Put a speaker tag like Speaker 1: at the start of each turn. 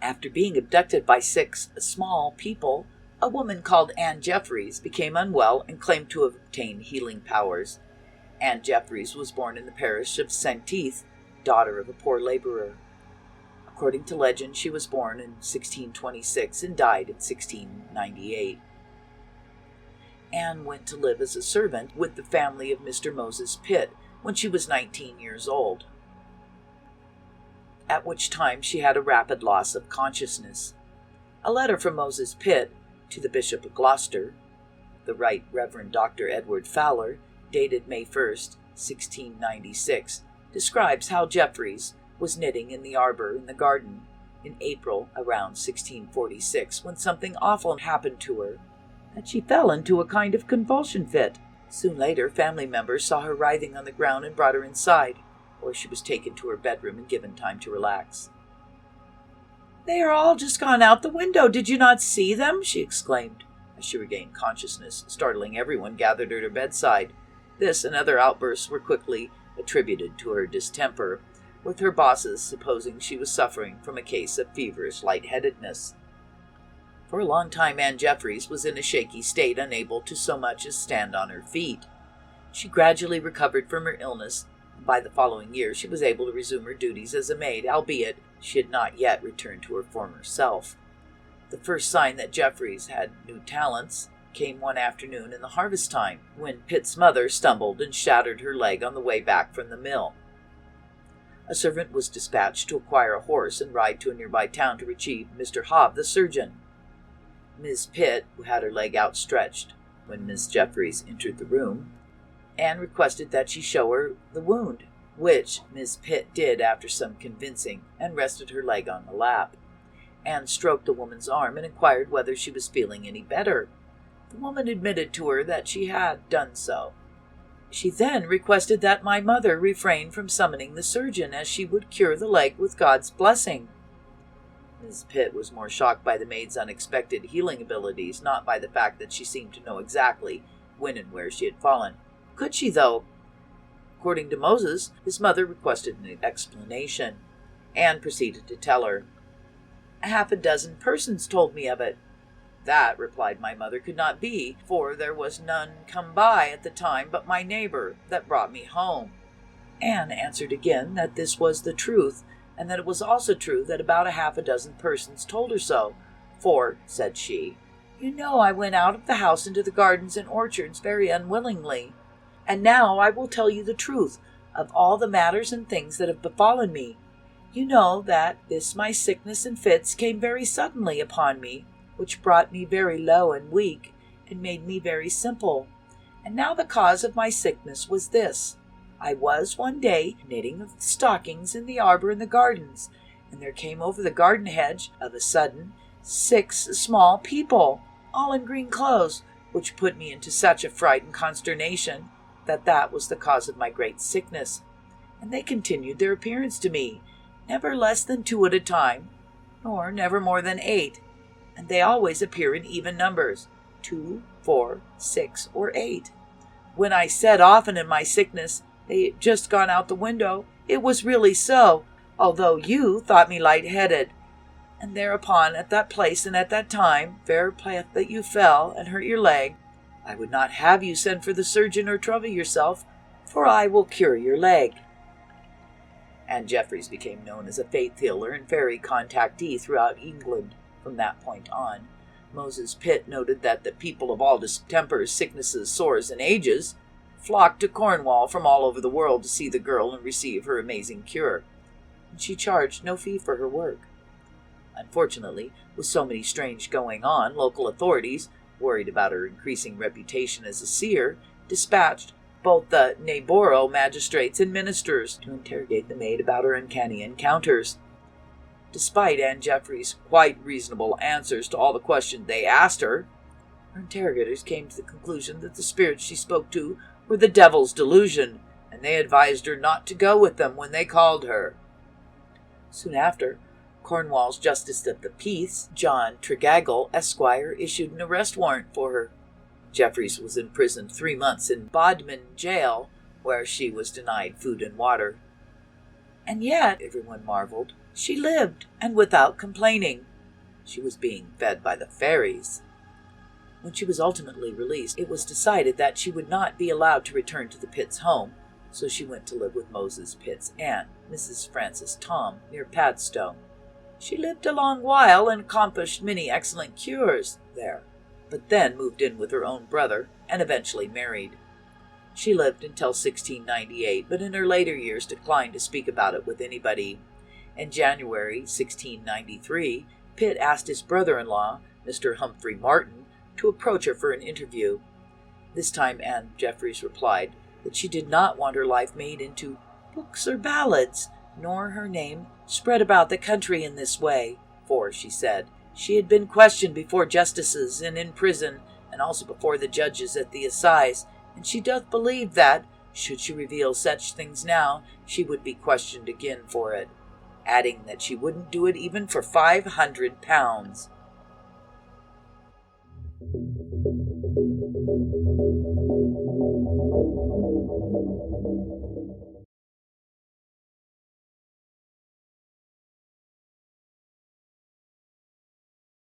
Speaker 1: After being abducted by 6 small people, a woman called Anne Jeffries became unwell and claimed to have obtained healing powers. Anne Jeffries was born in the parish of Saint-Ethe, daughter of a poor laborer. According to legend, she was born in 1626 and died in 1698. Anne went to live as a servant with the family of Mr. Moses Pitt when she was 19 years old, at which time she had a rapid loss of consciousness. A letter from Moses Pitt to the Bishop of Gloucester, the Right Reverend Dr. Edward Fowler, dated May 1st, 1696, describes how Jeffries was knitting in the arbor in the garden in April around 1646 when something awful happened to her, that she fell into a kind of convulsion fit. Soon later, family members saw her writhing on the ground and brought her inside, where she was taken to her bedroom and given time to relax. "They are all just gone out the window. Did you not see them?" she exclaimed, as she regained consciousness, startling everyone gathered at her bedside. This and other outbursts were quickly attributed to her distemper, with her bosses supposing she was suffering from a case of feverish lightheadedness. For a long time, Anne Jeffries was in a shaky state, unable to so much as stand on her feet. She gradually recovered from her illness, and by the following year she was able to resume her duties as a maid, albeit she had not yet returned to her former self. The first sign that Jeffries had new talents came one afternoon in the harvest time, when Pitt's mother stumbled and shattered her leg on the way back from the mill. A servant was dispatched to acquire a horse and ride to a nearby town to retrieve Mr. Hobb, the surgeon. Miss Pitt, who had her leg outstretched when Miss Jeffries entered the room, Anne requested that she show her the wound, which Miss Pitt did after some convincing, and rested her leg on the lap. Anne stroked the woman's arm and inquired whether she was feeling any better. The woman admitted to her that she had done so. She then requested that my mother refrain from summoning the surgeon, as she would cure the leg with God's blessing. Miss Pitt was more shocked by the maid's unexpected healing abilities, not by the fact that she seemed to know exactly when and where she had fallen. Could she, though? According to Moses, his mother requested an explanation. Anne proceeded to tell her. "Half a dozen persons told me of it." "That," replied my mother, "could not be, for there was none come by at the time but my neighbor that brought me home." Anne answered again that this was the truth, and that it was also true that about a half a dozen persons told her so. "For," said she, "you know I went out of the house into the gardens and orchards very unwillingly. And now I will tell you the truth of all the matters and things that have befallen me. You know that this my sickness and fits came very suddenly upon me, which brought me very low and weak, and made me very simple. And now the cause of my sickness was this. I was one day knitting of stockings in the arbor in the gardens, and there came over the garden hedge, of a sudden, 6 small people, all in green clothes, which put me into such a fright and consternation that was the cause of my great sickness. And they continued their appearance to me, never less than 2 at a time, nor never more than 8, and they always appear in even numbers, 2, 4, 6, or 8. When I said often in my sickness they had just gone out the window, it was really so, although you thought me light-headed. And thereupon, at that place and at that time, fair path that you fell and hurt your leg, I would not have you send for the surgeon or trouble yourself, for I will cure your leg." Anne Jeffries became known as a faith healer and fairy contactee throughout England from that point on. Moses Pitt noted that the people of all distempers, sicknesses, sores, and ages flocked to Cornwall from all over the world to see the girl and receive her amazing cure, and she charged no fee for her work. Unfortunately, with so many strange going on, local authorities, worried about her increasing reputation as a seer, dispatched both the Neighborough magistrates and ministers to interrogate the maid about her uncanny encounters. Despite Anne Jeffries' quite reasonable answers to all the questions they asked her, her interrogators came to the conclusion that the spirits she spoke to were the devil's delusion, and they advised her not to go with them when they called her. Soon after, Cornwall's Justice of the Peace, John Tregagle, Esquire, issued an arrest warrant for her. Jeffries was imprisoned 3 months in Bodmin jail, where she was denied food and water. And yet, everyone marveled, She lived, and without complaining. She was being fed by the fairies. When she was ultimately released, it was decided that she would not be allowed to return to the Pitts home, so she went to live with Moses Pitt's aunt, Mrs. Frances Tom, near Padstow. She lived a long while and accomplished many excellent cures there, but then moved in with her own brother and eventually married. She lived until 1698, but in her later years declined to speak about it with anybody. In January 1693, Pitt asked his brother-in-law, Mr. Humphrey Martin, to approach her for an interview. This time Anne Jeffreys replied that she did not want her life made into books or ballads, nor her name spread about the country in this way, for, she said, she had been questioned before justices and in prison, and also before the judges at the assize, and she doth believe that, should she reveal such things now, she would be questioned again for it, adding that she wouldn't do it even for £500.